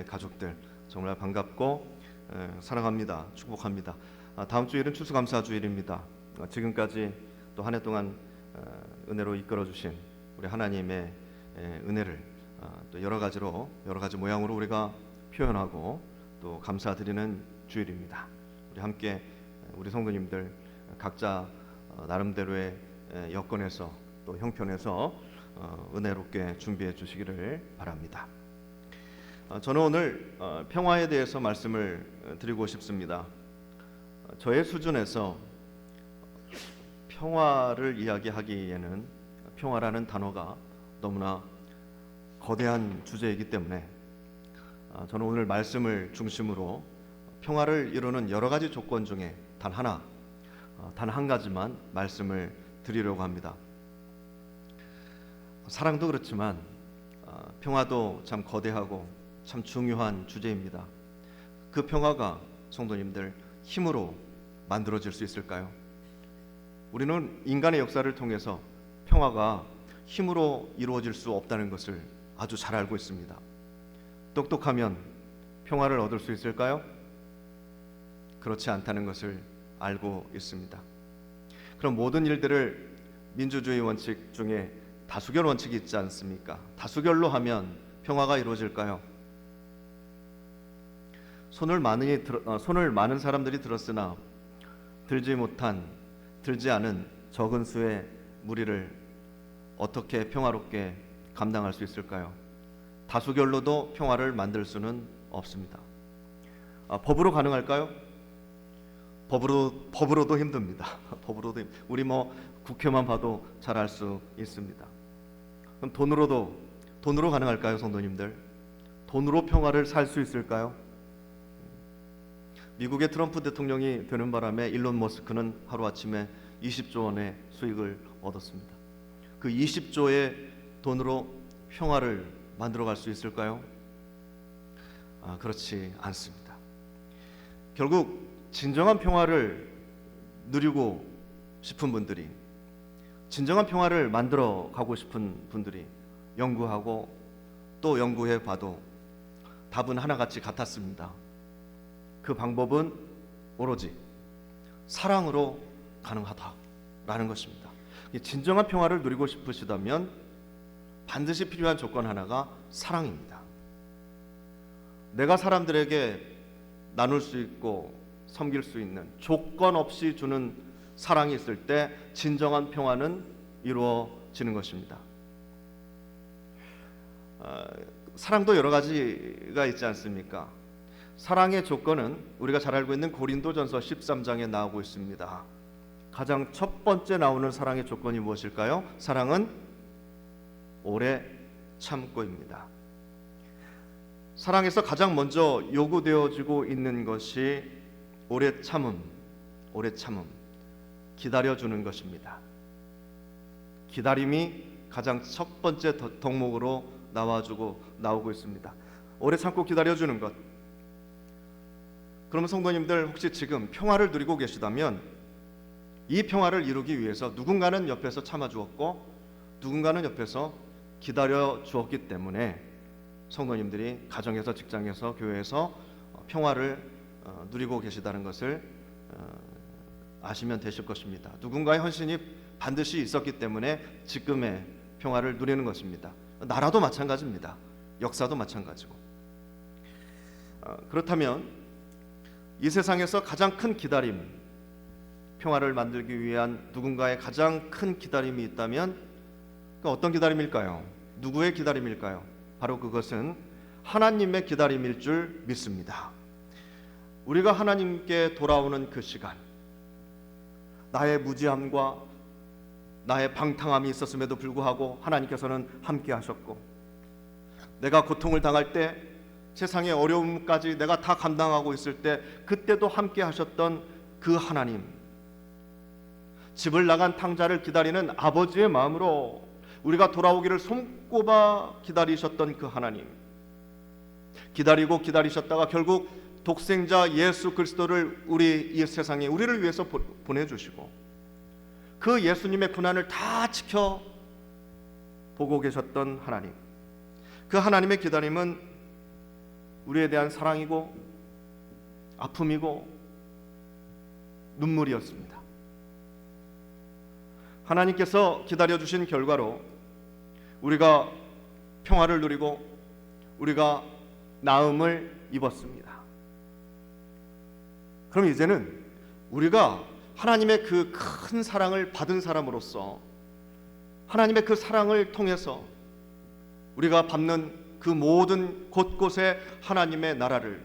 가족들 정말 반갑고 사랑합니다. 축복합니다. 다음 주일은 추수감사주일입니다. 지금까지 또 한 해 동안 은혜로 이끌어주신 우리 하나님의 은혜를 또 여러 가지 모양으로 우리가 표현하고 또 감사드리는 주일입니다. 우리 함께 우리 성도님들 각자 나름대로의 여건에서 또 형편에서 은혜롭게 준비해 주시기를 바랍니다. 저는 오늘 평화에 대해서 말씀을 드리고 싶습니다. 저의 수준에서 평화를 이야기하기에는 평화라는 단어가 너무나 거대한 주제이기 때문에 저는 오늘 말씀을 중심으로 평화를 이루는 여러 가지 조건 중에 단 한 가지만 말씀을 드리려고 합니다. 사랑도 그렇지만 평화도 참 거대하고 참 중요한 주제입니다. 그 평화가 성도님들 힘으로 만들어질 수 있을까요? 우리는 인간의 역사를 통해서 평화가 힘으로 이루어질 수 없다는 것을 아주 잘 알고 있습니다. 똑똑하면 평화를 얻을 수 있을까요? 그렇지 않다는 것을 알고 있습니다. 그럼 모든 일들을 민주주의 원칙 중에 다수결 원칙이 있지 않습니까? 다수결로 하면 평화가 이루어질까요? 손을 많은 사람들이 들었으나 들지 않은 적은 수의 무리를 어떻게 평화롭게 감당할 수 있을까요? 다수결로도 평화를 만들 수는 없습니다. 법으로 가능할까요? 법으로도 힘듭니다. 우리 국회만 봐도 잘 알 수 있습니다. 그럼 돈으로 가능할까요, 성도님들? 돈으로 평화를 살 수 있을까요? 미국의 트럼프 대통령이 되는 바람에 일론 머스크는 하루아침에 20조 원의 수익을 얻었습니다. 그 20조의 돈으로 평화를 만들어갈 수 있을까요? 그렇지 않습니다. 결국 진정한 평화를 누리고 싶은 분들이, 진정한 평화를 만들어 가고 싶은 분들이 연구하고 또 연구해 봐도 답은 하나같이 같았습니다. 그 방법은 오로지 사랑으로 가능하다라는 것입니다. 진정한 평화를 누리고 싶으시다면 반드시 필요한 조건 하나가 사랑입니다. 내가 사람들에게 나눌 수 있고 섬길 수 있는 조건 없이 주는 사랑이 있을 때 진정한 평화는 이루어지는 것입니다. 사랑도 여러 가지가 있지 않습니까? 사랑의 조건은 우리가 잘 알고 있는 고린도전서 13장에 나오고 있습니다. 가장 첫 번째 나오는 사랑의 조건이 무엇일까요? 사랑은 오래 참고입니다. 사랑에서 가장 먼저 요구되어지고 있는 것이 오래 참음, 기다려주는 것입니다. 기다림이 가장 첫 번째 덕목으로 나오고 있습니다. 오래 참고 기다려주는 것. 그러면 성도님들 혹시 지금 평화를 누리고 계시다면 이 평화를 이루기 위해서 누군가는 옆에서 참아주었고 누군가는 옆에서 기다려주었기 때문에 성도님들이 가정에서, 직장에서, 교회에서 평화를 누리고 계시다는 것을 아시면 되실 것입니다. 누군가의 헌신이 반드시 있었기 때문에 지금의 평화를 누리는 것입니다. 나라도 마찬가지입니다. 역사도 마찬가지고. 그렇다면 이 세상에서 가장 큰 기다림, 평화를 만들기 위한 누군가의 가장 큰 기다림이 있다면 어떤 기다림일까요? 누구의 기다림일까요? 바로 그것은 하나님의 기다림일 줄 믿습니다. 우리가 하나님께 돌아오는 그 시간, 나의 무지함과 나의 방탕함이 있었음에도 불구하고 하나님께서는 함께 하셨고, 내가 고통을 당할 때, 세상의 어려움까지 내가 다 감당하고 있을 때 그때도 함께 하셨던 그 하나님, 집을 나간 탕자를 기다리는 아버지의 마음으로 우리가 돌아오기를 손꼽아 기다리셨던 그 하나님, 기다리고 기다리셨다가 결국 독생자 예수 그리스도를 이 세상에 우리를 위해서 보내주시고 그 예수님의 고난을 다 지켜보고 계셨던 하나님, 그 하나님의 기다림은 우리에 대한 사랑이고 아픔이고 눈물이었습니다. 하나님께서 기다려주신 결과로 우리가 평화를 누리고 우리가 나음을 입었습니다. 그럼 이제는 우리가 하나님의 그 큰 사랑을 받은 사람으로서 하나님의 그 사랑을 통해서 우리가 밟는 그 모든 곳곳에 하나님의 나라를,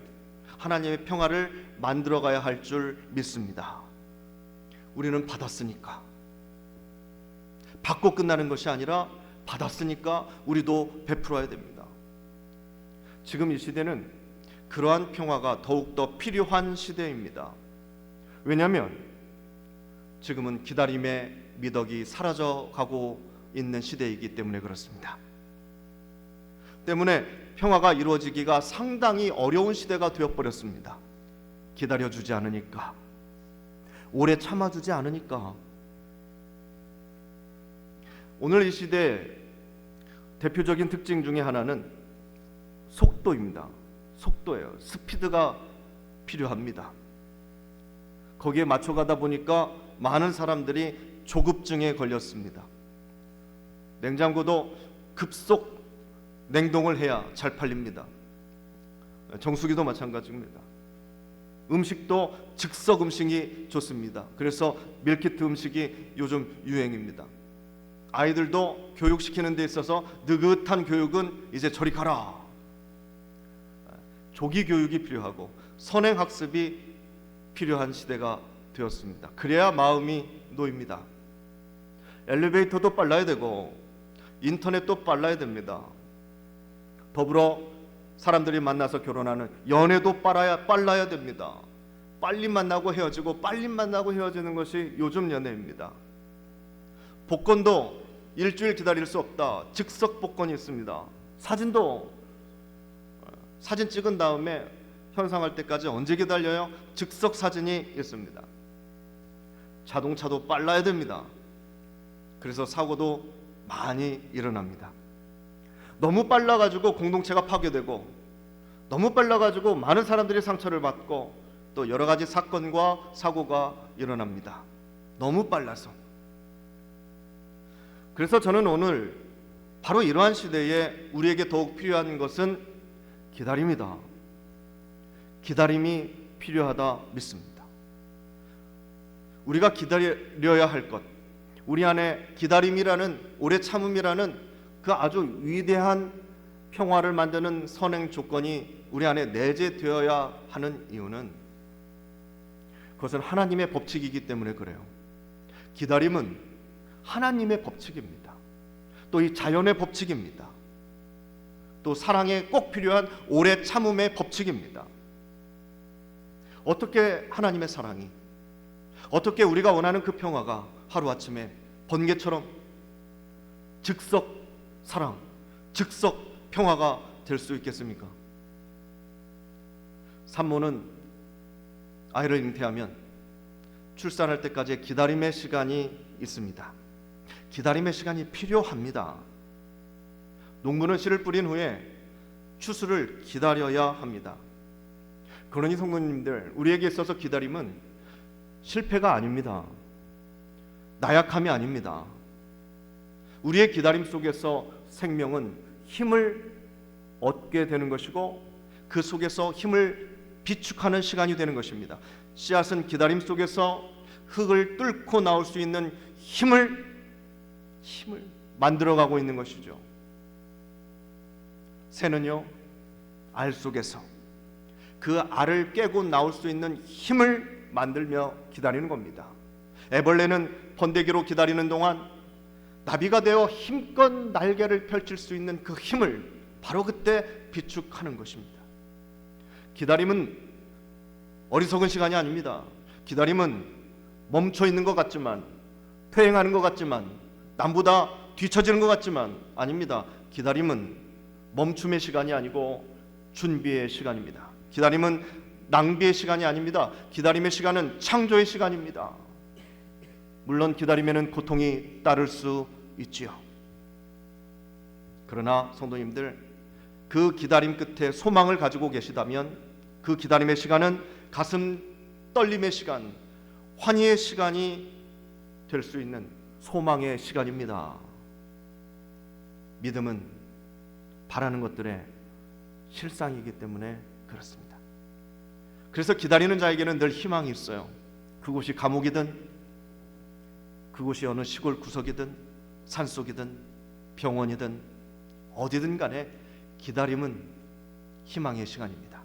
하나님의 평화를 만들어가야 할 줄 믿습니다. 우리는 받았으니까. 받고 끝나는 것이 아니라 받았으니까 우리도 베풀어야 됩니다. 지금 이 시대는 그러한 평화가 더욱더 필요한 시대입니다. 왜냐하면 지금은 기다림의 미덕이 사라져가고 있는 시대이기 때문에 그렇습니다. 때문에 평화가 이루어지기가 상당히 어려운 시대가 되어버렸습니다. 기다려주지 않으니까, 오래 참아주지 않으니까. 오늘 이 시대의 대표적인 특징 중에 하나는 속도입니다. 속도예요. 스피드가 필요합니다. 거기에 맞춰가다 보니까 많은 사람들이 조급증에 걸렸습니다. 냉장고도 급속 냉동을 해야 잘 팔립니다. 정수기도 마찬가지입니다. 음식도 즉석 음식이 좋습니다. 그래서 밀키트 음식이 요즘 유행입니다. 아이들도 교육시키는 데 있어서 느긋한 교육은 이제 저리 가라. 조기 교육이 필요하고 선행학습이 필요한 시대가 되었습니다. 그래야 마음이 놓입니다. 엘리베이터도 빨라야 되고 인터넷도 빨라야 됩니다. 더불어 사람들이 만나서 결혼하는 연애도 빨라야 됩니다. 빨리 만나고 헤어지고 빨리 만나고 헤어지는 것이 요즘 연애입니다. 복권도 일주일 기다릴 수 없다. 즉석 복권이 있습니다. 사진도 사진 찍은 다음에 현상할 때까지 언제 기다려요? 즉석 사진이 있습니다. 자동차도 빨라야 됩니다. 그래서 사고도 많이 일어납니다. 너무 빨라가지고 공동체가 파괴되고 너무 빨라가지고 많은 사람들이 상처를 받고 또 여러 가지 사건과 사고가 일어납니다. 너무 빨라서. 그래서 저는 오늘 바로 이러한 시대에 우리에게 더욱 필요한 것은 기다림이다. 기다림이 필요하다 믿습니다. 우리가 기다려야 할 것, 우리 안에 기다림이라는, 오래 참음이라는 그 아주 위대한 평화를 만드는 선행 조건이 우리 안에 내재되어야 하는 이유는 그것은 하나님의 법칙이기 때문에 그래요. 기다림은 하나님의 법칙입니다. 또 이 자연의 법칙입니다. 또 사랑에 꼭 필요한 오래 참음의 법칙입니다. 어떻게 하나님의 사랑이, 어떻게 우리가 원하는 그 평화가 하루아침에 번개처럼 즉석 사랑, 즉석 평화가 될 수 있겠습니까? 산모는 아이를 잉태하면 출산할 때까지의 기다림의 시간이 있습니다. 기다림의 시간이 필요합니다. 농부는 씨를 뿌린 후에 추수를 기다려야 합니다. 그러니 성도님들, 우리에게 있어서 기다림은 실패가 아닙니다. 나약함이 아닙니다. 우리의 기다림 속에서 생명은 힘을 얻게 되는 것이고 그 속에서 힘을 비축하는 시간이 되는 것입니다. 씨앗은 기다림 속에서 흙을 뚫고 나올 수 있는 힘을 만들어가고 있는 것이죠. 새는요, 알 속에서 그 알을 깨고 나올 수 있는 힘을 만들며 기다리는 겁니다. 애벌레는 번데기로 기다리는 동안 나비가 되어 힘껏 날개를 펼칠 수 있는 그 힘을 바로 그때 비축하는 것입니다. 기다림은 어리석은 시간이 아닙니다. 기다림은 멈춰 있는 것 같지만, 퇴행하는 것 같지만, 남보다 뒤처지는 것 같지만 아닙니다. 기다림은 멈춤의 시간이 아니고 준비의 시간입니다. 기다림은 낭비의 시간이 아닙니다. 기다림의 시간은 창조의 시간입니다. 물론 기다림에는 고통이 따를 수 있지요. 그러나 성도님들, 그 기다림 끝에 소망을 가지고 계시다면 그 기다림의 시간은 가슴 떨림의 시간, 환희의 시간이 될 수 있는 소망의 시간입니다. 믿음은 바라는 것들의 실상이기 때문에 그렇습니다. 그래서 기다리는 자에게는 늘 희망이 있어요. 그곳이 감옥이든 그곳이 어느 시골 구석이든 산속이든 병원이든 어디든 간에 기다림은 희망의 시간입니다.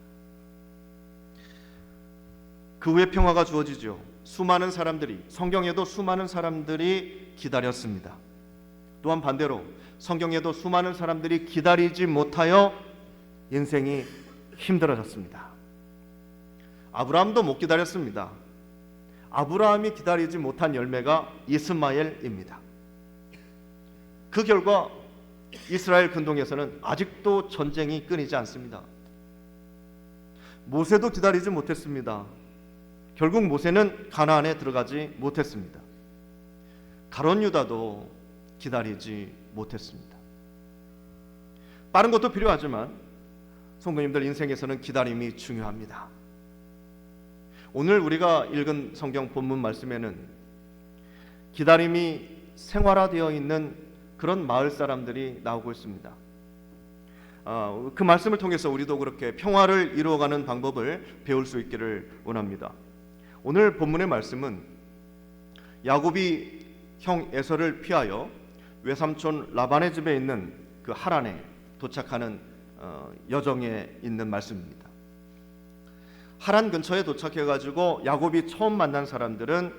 그 후에 평화가 주어지죠. 수많은 사람들이, 성경에도 수많은 사람들이 기다렸습니다. 또한 반대로 성경에도 수많은 사람들이 기다리지 못하여 인생이 힘들어졌습니다. 아브라함도 못 기다렸습니다. 아브라함이 기다리지 못한 열매가 이스마엘입니다. 그 결과 이스라엘 근동에서는 아직도 전쟁이 끊이지 않습니다. 모세도 기다리지 못했습니다. 결국 모세는 가나안에 들어가지 못했습니다. 가룟 유다도 기다리지 못했습니다. 빠른 것도 필요하지만 성도님들 인생에서는 기다림이 중요합니다. 오늘 우리가 읽은 성경 본문 말씀에는 기다림이 생활화되어 있는 그런 마을 사람들이 나오고 있습니다. 그 말씀을 통해서 우리도 그렇게 평화를 이루어가는 방법을 배울 수 있기를 원합니다. 오늘 본문의 말씀은 야곱이 형 에서를 피하여 외삼촌 라반의 집에 있는 그 하란에 도착하는 여정에 있는 말씀입니다. 하란 근처에 도착해가지고 야곱이 처음 만난 사람들은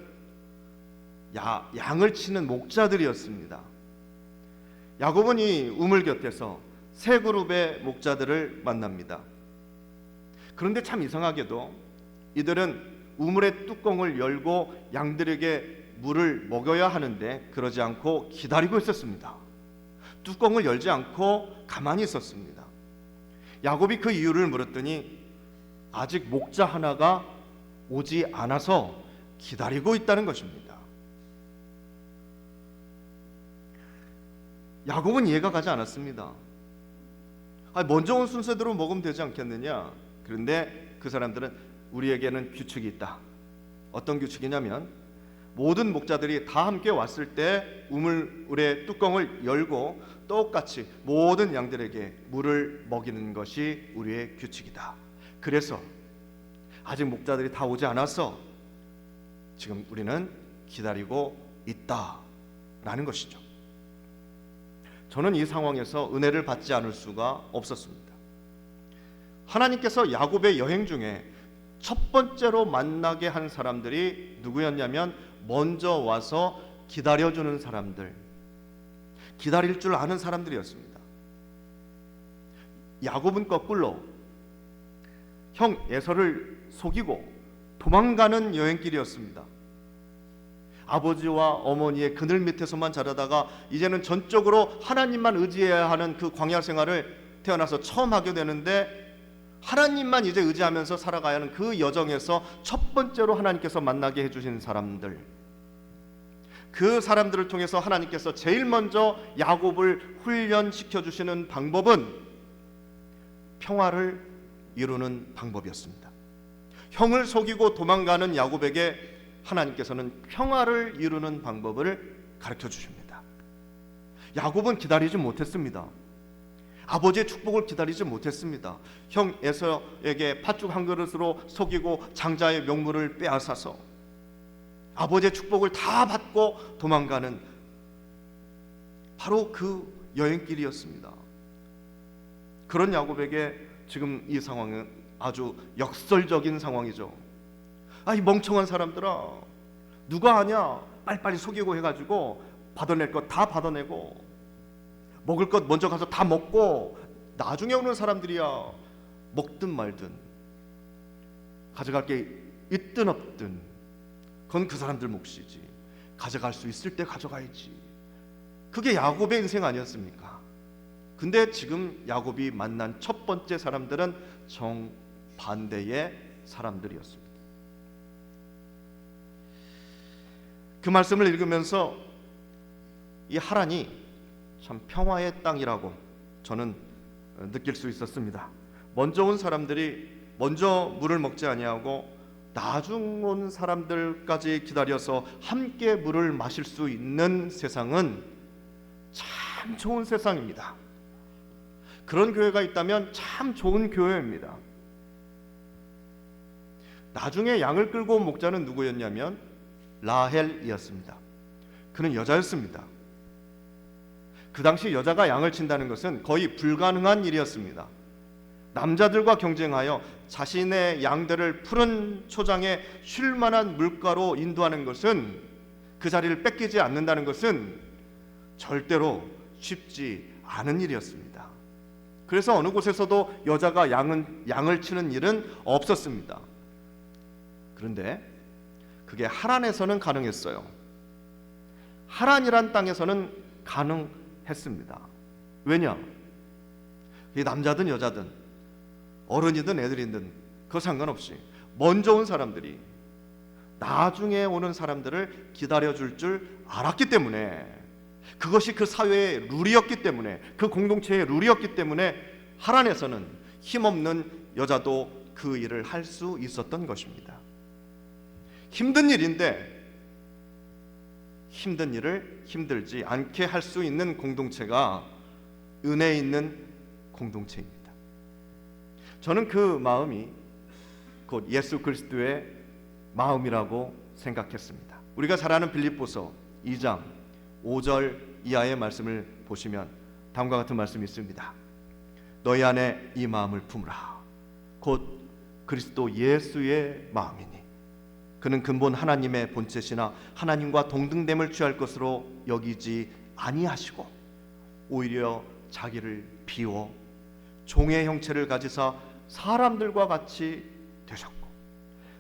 양을 치는 목자들이었습니다. 야곱은 이 우물 곁에서 세 그룹의 목자들을 만납니다. 그런데 참 이상하게도 이들은 우물의 뚜껑을 열고 양들에게 물을 먹여야 하는데 그러지 않고 기다리고 있었습니다. 뚜껑을 열지 않고 가만히 있었습니다. 야곱이 그 이유를 물었더니 아직 목자 하나가 오지 않아서 기다리고 있다는 것입니다. 야곱은 이해가 가지 않았습니다. 먼저 온 순서대로 먹으면 되지 않겠느냐. 그런데 그 사람들은 우리에게는 규칙이 있다. 어떤 규칙이냐면 모든 목자들이 다 함께 왔을 때 우물의 뚜껑을 열고 똑같이 모든 양들에게 물을 먹이는 것이 우리의 규칙이다. 그래서 아직 목자들이 다 오지 않아서 지금 우리는 기다리고 있다라는 것이죠. 저는 이 상황에서 은혜를 받지 않을 수가 없었습니다. 하나님께서 야곱의 여행 중에 첫 번째로 만나게 한 사람들이 누구였냐면 먼저 와서 기다려주는 사람들, 기다릴 줄 아는 사람들이었습니다. 야곱은 거꾸로 형 에서를 속이고 도망가는 여행길이었습니다. 아버지와 어머니의 그늘 밑에서만 자라다가 이제는 전적으로 하나님만 의지해야 하는 그 광야 생활을 태어나서 처음 하게 되는데 하나님만 이제 의지하면서 살아가야 하는 그 여정에서 첫 번째로 하나님께서 만나게 해주신 사람들, 그 사람들을 통해서 하나님께서 제일 먼저 야곱을 훈련시켜 주시는 방법은 평화를 이루는 방법이었습니다. 형을 속이고 도망가는 야곱에게 하나님께서는 평화를 이루는 방법을 가르쳐 주십니다. 야곱은 기다리지 못했습니다. 아버지의 축복을 기다리지 못했습니다. 형 에서에게 팥죽 한 그릇으로 속이고 장자의 명물을 빼앗아서 아버지의 축복을 다 받고 도망가는 바로 그 여행길이었습니다. 그런 야곱에게 지금 이 상황은 아주 역설적인 상황이죠. 이 멍청한 사람들아, 누가 아냐? 빨리빨리 속이고 해가지고 받아낼 것 다 받아내고 먹을 것 먼저 가서 다 먹고 나중에 오는 사람들이야 먹든 말든 가져갈 게 있든 없든 그건 그 사람들 몫이지. 가져갈 수 있을 때 가져가야지. 그게 야곱의 인생 아니었습니까? 근데 지금 야곱이 만난 첫 번째 사람들은 정반대의 사람들이었습니다. 그 말씀을 읽으면서 이 하란이 참 평화의 땅이라고 저는 느낄 수 있었습니다. 먼저 온 사람들이 먼저 물을 먹지 아니하고 나중 온 사람들까지 기다려서 함께 물을 마실 수 있는 세상은 참 좋은 세상입니다. 그런 교회가 있다면 참 좋은 교회입니다. 나중에 양을 끌고 온 목자는 누구였냐면 라헬이었습니다. 그는 여자였습니다. 그 당시 여자가 양을 친다는 것은 거의 불가능한 일이었습니다. 남자들과 경쟁하여 자신의 양들을 푸른 초장에 쉴 만한 물가로 인도하는 것은, 그 자리를 뺏기지 않는다는 것은 절대로 쉽지 않은 일이었습니다. 그래서 어느 곳에서도 여자가 양을 치는 일은 없었습니다. 그런데 그게 하란에서는 가능했어요. 하란이란 땅에서는 가능했습니다. 왜냐? 이 남자든 여자든 어른이든 애들이든 그 상관없이 먼저 온 사람들이 나중에 오는 사람들을 기다려줄 줄 알았기 때문에, 그것이 그 사회의 룰이었기 때문에, 그 공동체의 룰이었기 때문에 하란에서는 힘없는 여자도 그 일을 할 수 있었던 것입니다. 힘든 일인데 힘든 일을 힘들지 않게 할 수 있는 공동체가 은혜 있는 공동체입니다. 저는 그 마음이 곧 예수 그리스도의 마음이라고 생각했습니다. 우리가 잘 아는 빌립보서 2장 5절 이하의 말씀을 보시면 다음과 같은 말씀이 있습니다. 너희 안에 이 마음을 품으라. 곧 그리스도 예수의 마음이니 그는 근본 하나님의 본체시나 하나님과 동등됨을 취할 것으로 여기지 아니하시고 오히려 자기를 비워 종의 형체를 가지사 사람들과 같이 되셨고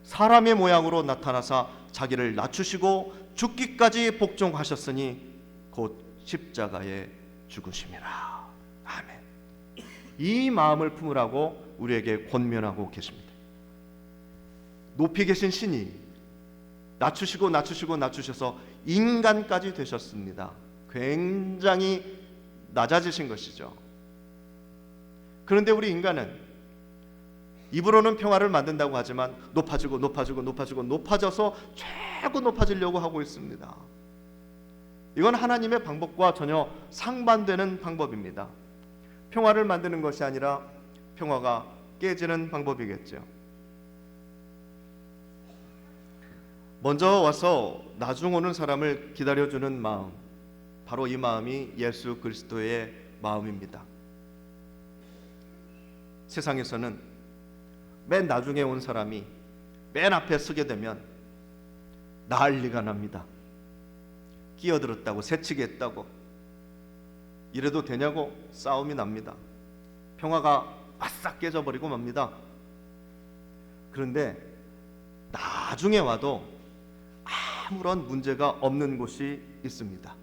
사람의 모양으로 나타나사 자기를 낮추시고 죽기까지 복종하셨으니 곧 십자가에 죽으심이라. 아멘. 이 마음을 품으라고 우리에게 권면하고 계십니다. 높이 계신 신이 낮추셔서 인간까지 되셨습니다. 굉장히 낮아지신 것이죠. 그런데 우리 인간은 입으로는 평화를 만든다고 하지만 높아져서 최고 높아지려고 하고 있습니다. 이건 하나님의 방법과 전혀 상반되는 방법입니다. 평화를 만드는 것이 아니라 평화가 깨지는 방법이겠죠. 먼저 와서 나중 오는 사람을 기다려주는 마음, 바로 이 마음이 예수 그리스도의 마음입니다. 세상에서는 맨 나중에 온 사람이 맨 앞에 서게 되면 난리가 납니다. 끼어들었다고, 새치기했다고, 이래도 되냐고 싸움이 납니다. 평화가 바싹 깨져버리고 맙니다. 그런데 나중에 와도 아무런 문제가 없는 곳이 있습니다.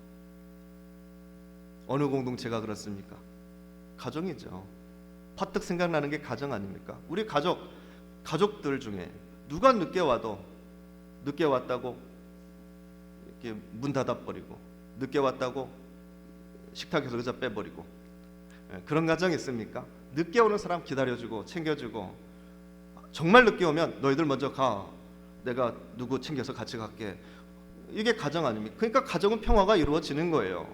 어느 공동체가 그렇습니까? 가정이죠. 퍼뜩 생각나는 게 가정 아닙니까? 우리 가족들 중에 누가 늦게 왔다고 이렇게 문 닫아버리고, 늦게 왔다고 식탁에서 의자 빼버리고, 그런 가정 있습니까? 늦게 오는 사람 기다려주고 챙겨주고, 정말 늦게 오면 너희들 먼저 가, 내가 누구 챙겨서 같이 갈게. 이게 가정 아닙니까? 그러니까 가정은 평화가 이루어지는 거예요.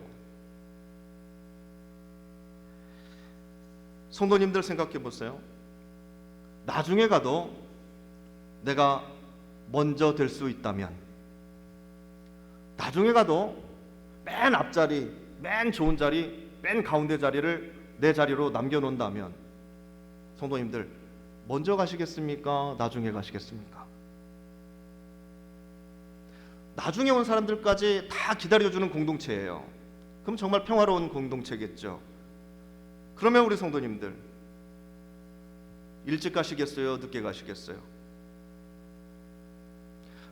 성도님들 생각해 보세요. 나중에 가도 내가 먼저 될 수 있다면, 나중에 가도 맨 앞자리, 맨 좋은 자리, 맨 가운데 자리를 내 자리로 남겨놓는다면, 성도님들 먼저 가시겠습니까? 나중에 가시겠습니까? 나중에 온 사람들까지 다 기다려주는 공동체예요. 그럼 정말 평화로운 공동체겠죠. 그러면 우리 성도님들 일찍 가시겠어요? 늦게 가시겠어요?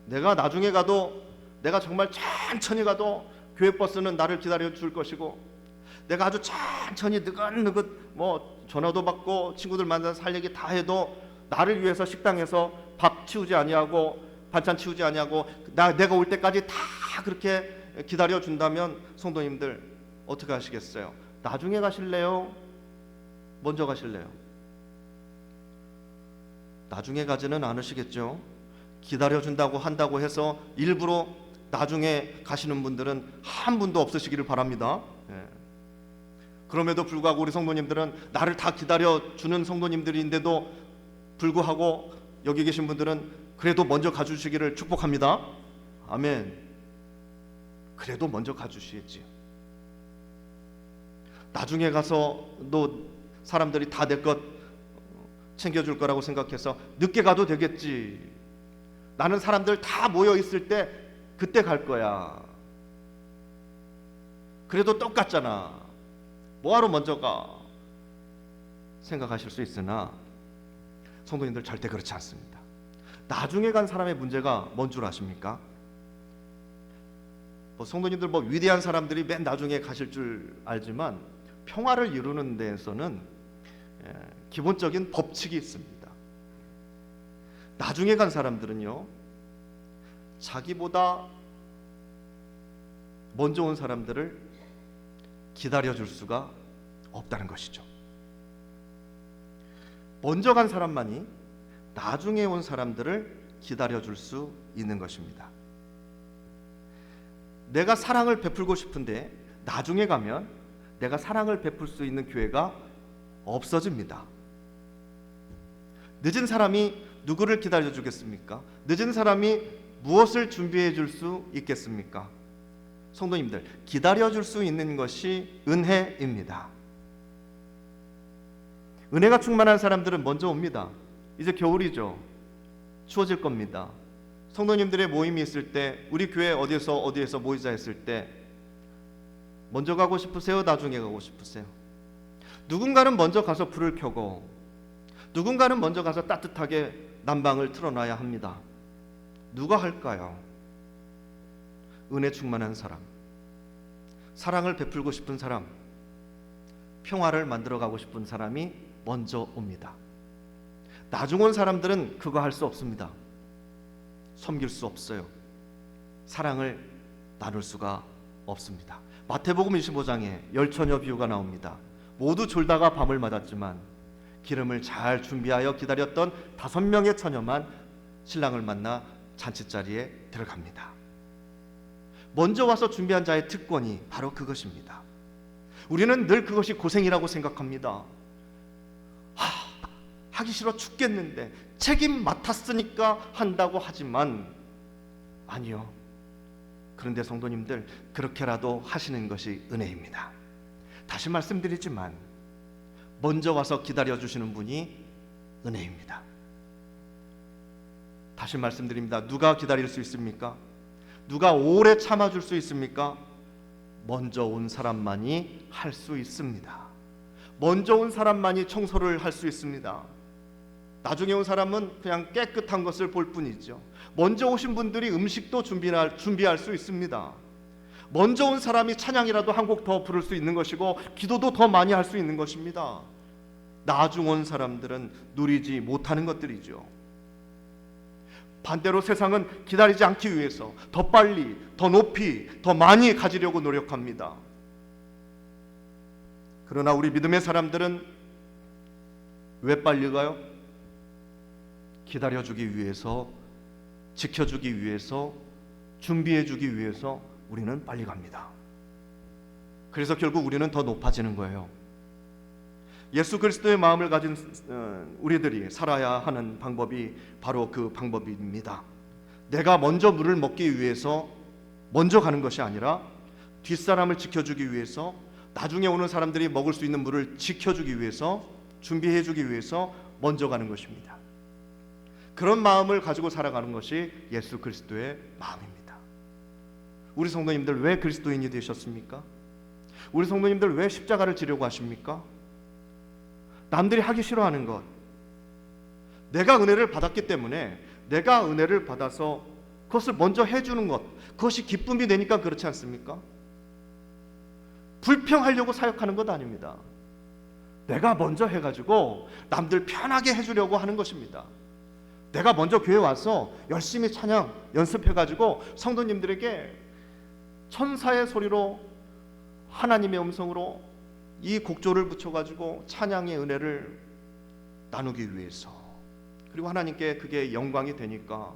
내가 나중에 가도, 내가 정말 천천히 가도 교회 버스는 나를 기다려 줄 것이고, 내가 아주 천천히 느긋느긋 전화도 받고 친구들 만나서 살 얘기 다 해도 나를 위해서 식당에서 밥 치우지 아니하고 반찬 치우지 아니하고 내가 올 때까지 다 그렇게 기다려 준다면 성도님들 어떻게 하시겠어요? 나중에 가실래요? 먼저 가실래요? 나중에 가지는 않으시겠죠? 기다려준다고 한다고 해서 일부러 나중에 가시는 분들은 한 분도 없으시기를 바랍니다. 그럼에도 불구하고 우리 성도님들은 나를 다 기다려주는 성도님들인데도 불구하고 여기 계신 분들은 그래도 먼저 가주시기를 축복합니다. 아멘. 그래도 먼저 가주시겠지요. 나중에 가서 너 사람들이 다 내 것 챙겨줄 거라고 생각해서 늦게 가도 되겠지. 나는 사람들 다 모여 있을 때 그때 갈 거야. 그래도 똑같잖아. 뭐하러 먼저 가? 생각하실 수 있으나 성도님들 절대 그렇지 않습니다. 나중에 간 사람의 문제가 뭔 줄 아십니까? 성도님들 위대한 사람들이 맨 나중에 가실 줄 알지만 평화를 이루는 데에서는 기본적인 법칙이 있습니다. 나중에 간 사람들은요, 자기보다 먼저 온 사람들을 기다려줄 수가 없다는 것이죠. 먼저 간 사람만이 나중에 온 사람들을 기다려줄 수 있는 것입니다. 내가 사랑을 베풀고 싶은데 나중에 가면 내가 사랑을 베풀 수 있는 기회가 없어집니다. 늦은 사람이 누구를 기다려 주겠습니까? 늦은 사람이 무엇을 준비해 줄 수 있겠습니까? 성도님들, 기다려 줄 수 있는 것이 은혜입니다. 은혜가 충만한 사람들은 먼저 옵니다. 이제 겨울이죠. 추워질 겁니다. 성도님들의 모임이 있을 때, 우리 교회 어디에서 모이자 했을 때 먼저 가고 싶으세요? 나중에 가고 싶으세요? 누군가는 먼저 가서 불을 켜고 누군가는 먼저 가서 따뜻하게 난방을 틀어놔야 합니다. 누가 할까요? 은혜 충만한 사람, 사랑을 베풀고 싶은 사람, 평화를 만들어가고 싶은 사람이 먼저 옵니다. 나중 온 사람들은 그거 할 수 없습니다. 섬길 수 없어요. 사랑을 나눌 수가 없습니다. 마태복음 25장에 열처녀 비유가 나옵니다. 모두 졸다가 밤을 맞았지만 기름을 잘 준비하여 기다렸던 5명의 처녀만 신랑을 만나 잔치자리에 들어갑니다. 먼저 와서 준비한 자의 특권이 바로 그것입니다. 우리는 늘 그것이 고생이라고 생각합니다. 하기 싫어 죽겠는데 책임 맡았으니까 한다고 하지만 아니요. 그런데 성도님들, 그렇게라도 하시는 것이 은혜입니다. 다시 말씀드리지만 먼저 와서 기다려주시는 분이 은혜입니다. 다시 말씀드립니다. 누가 기다릴 수 있습니까? 누가 오래 참아줄 수 있습니까? 먼저 온 사람만이 할 수 있습니다. 먼저 온 사람만이 청소를 할 수 있습니다. 나중에 온 사람은 그냥 깨끗한 것을 볼 뿐이죠. 먼저 오신 분들이 음식도 준비할 수 있습니다. 먼저 온 사람이 찬양이라도 한 곡 더 부를 수 있는 것이고 기도도 더 많이 할 수 있는 것입니다. 나중 온 사람들은 누리지 못하는 것들이죠. 반대로 세상은 기다리지 않기 위해서 더 빨리, 더 높이, 더 많이 가지려고 노력합니다. 그러나 우리 믿음의 사람들은 왜 빨리 가요? 기다려주기 위해서, 지켜주기 위해서, 준비해주기 위해서 우리는 빨리 갑니다. 그래서 결국 우리는 더 높아지는 거예요. 예수 그리스도의 마음을 가진 우리들이 살아야 하는 방법이 바로 그 방법입니다. 내가 먼저 물을 먹기 위해서 먼저 가는 것이 아니라 뒷사람을 지켜주기 위해서, 나중에 오는 사람들이 먹을 수 있는 물을 지켜주기 위해서, 준비해주기 위해서 먼저 가는 것입니다. 그런 마음을 가지고 살아가는 것이 예수 그리스도의 마음입니다. 우리 성도님들 왜 그리스도인이 되셨습니까? 우리 성도님들 왜 십자가를 지려고 하십니까? 남들이 하기 싫어하는 것, 내가 은혜를 받았기 때문에 내가 은혜를 받아서 그것을 먼저 해주는 것, 그것이 기쁨이 되니까 그렇지 않습니까? 불평하려고 사역하는 것 아닙니다. 내가 먼저 해가지고 남들 편하게 해주려고 하는 것입니다. 내가 먼저 교회 와서 열심히 찬양 연습해가지고 성도님들에게 천사의 소리로, 하나님의 음성으로 이 곡조를 붙여가지고 찬양의 은혜를 나누기 위해서, 그리고 하나님께 그게 영광이 되니까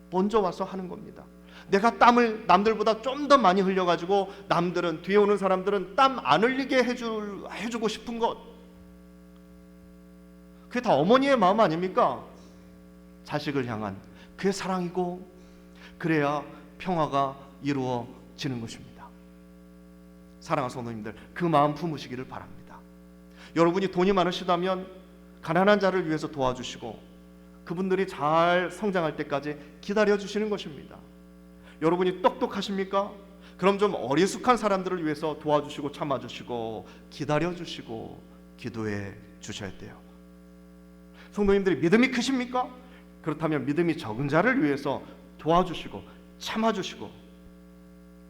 먼저 와서 하는 겁니다. 내가 땀을 남들보다 좀 더 많이 흘려가지고 남들은, 뒤에 오는 사람들은 땀 안 흘리게 해주고 싶은 것, 그게 다 어머니의 마음 아닙니까? 자식을 향한 그의 사랑이고, 그래야 평화가 이루어지는 것입니다. 사랑하는 성도님들, 그 마음 품으시기를 바랍니다. 여러분이 돈이 많으시다면 가난한 자를 위해서 도와주시고, 그분들이 잘 성장할 때까지 기다려주시는 것입니다. 여러분이 똑똑하십니까? 그럼 좀 어리숙한 사람들을 위해서 도와주시고 참아주시고 기다려주시고 기도해 주셔야 돼요. 성도님들이 믿음이 크십니까? 그렇다면 믿음이 적은 자를 위해서 도와주시고 참아주시고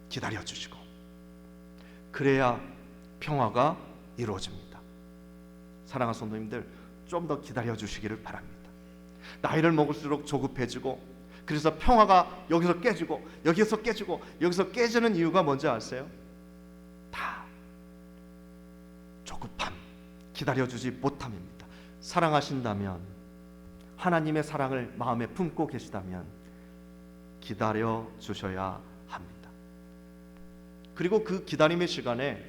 기다려주시고, 그래야 평화가 이루어집니다. 사랑하는 성도님들, 좀 더 기다려주시기를 바랍니다. 나이를 먹을수록 조급해지고, 그래서 평화가 여기서 깨지고 여기서 깨지고 여기서 깨지는 이유가 뭔지 아세요? 다 조급함, 기다려주지 못함입니다. 사랑하신다면, 하나님의 사랑을 마음에 품고 계시다면 기다려주셔야 합니다. 그리고 그 기다림의 시간에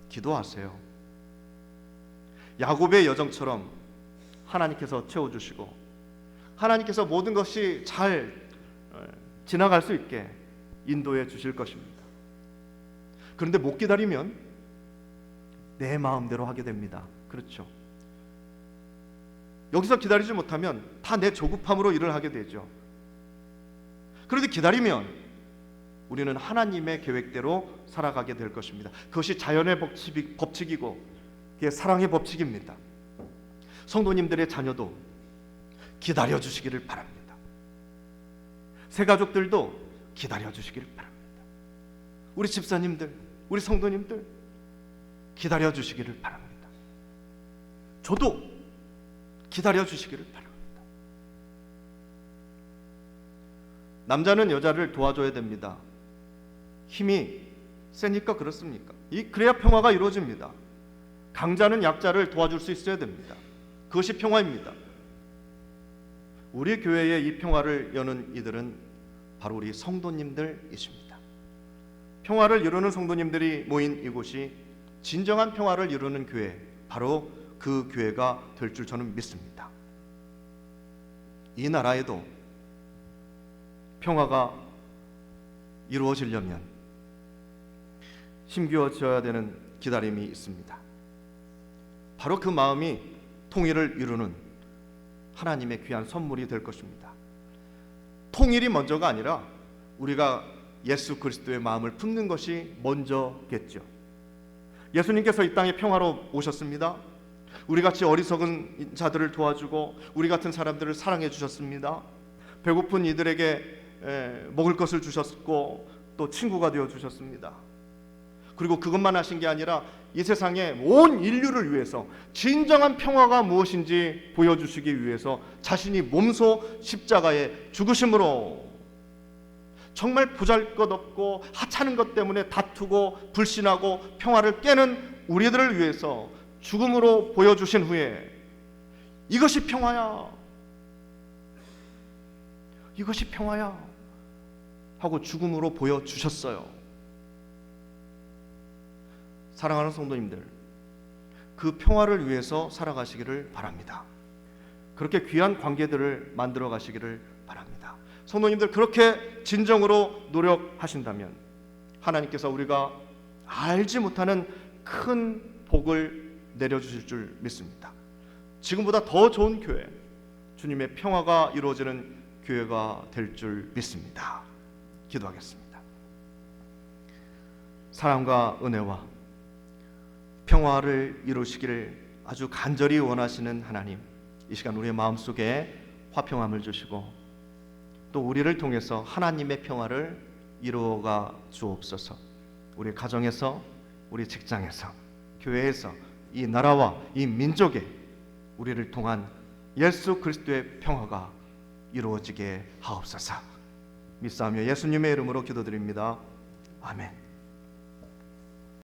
기도하세요. 야곱의 여정처럼 하나님께서 채워주시고, 하나님께서 모든 것이 잘 지나갈 수 있게 인도해 주실 것입니다. 그런데 못 기다리면 내 마음대로 하게 됩니다. 그렇죠? 여기서 기다리지 못하면 다 내 조급함으로 일을 하게 되죠. 그런데 기다리면 우리는 하나님의 계획대로 살아가게 될 것입니다. 그것이 자연의 법칙이고 그게 사랑의 법칙입니다. 성도님들의 자녀도 기다려 주시기를 바랍니다. 새 가족들도 기다려 주시기를 바랍니다. 우리 집사님들, 우리 성도님들 기다려 주시기를 바랍니다. 저도 기다려 주시기를 바랍니다. 남자는 여자를 도와줘야 됩니다. 힘이 세니까 그렇습니까? 그래야 평화가 이루어집니다. 강자는 약자를 도와줄 수 있어야 됩니다. 그것이 평화입니다. 우리 교회의 이 평화를 여는 이들은 바로 우리 성도님들이십니다. 평화를 이루는 성도님들이 모인 이곳이 진정한 평화를 이루는 교회, 바로 그 교회가 될 줄 저는 믿습니다. 이 나라에도 평화가 이루어지려면 힘겨워져야 되는 기다림이 있습니다. 바로 그 마음이 통일을 이루는 하나님의 귀한 선물이 될 것입니다. 통일이 먼저가 아니라 우리가 예수 그리스도의 마음을 품는 것이 먼저겠죠. 예수님께서 이 땅에 평화로 오셨습니다. 우리같이 어리석은 자들을 도와주고 우리 같은 사람들을 사랑해 주셨습니다. 배고픈 이들에게 먹을 것을 주셨고 또 친구가 되어 주셨습니다. 그리고 그것만 하신 게 아니라 이 세상의 온 인류를 위해서 진정한 평화가 무엇인지 보여주시기 위해서 자신이 몸소 십자가에 죽으심으로 정말 보잘것없고 하찮은 것 때문에 다투고 불신하고 평화를 깨는 우리들을 위해서 죽음으로 보여주신 후에 이것이 평화야, 이것이 평화야 하고 죽음으로 보여주셨어요. 사랑하는 성도님들, 그 평화를 위해서 살아가시기를 바랍니다. 그렇게 귀한 관계들을 만들어 가시기를 바랍니다. 성도님들, 그렇게 진정으로 노력하신다면 하나님께서 우리가 알지 못하는 큰 복을 내려주실 줄 믿습니다. 지금보다 더 좋은 교회, 주님의 평화가 이루어지는 교회가 될 줄 믿습니다. 기도하겠습니다. 사랑과 은혜와 평화를 이루시기를 아주 간절히 원하시는 하나님, 이 시간 우리의 마음속에 화평함을 주시고 또 우리를 통해서 하나님의 평화를 이루어가 주옵소서. 우리 가정에서, 우리 직장에서, 교회에서, 이 나라와 이 민족에 우리를 통한 예수 그리스도의 평화가 이루어지게 하옵소서. 믿사오며 예수님의 이름으로 기도드립니다. 아멘.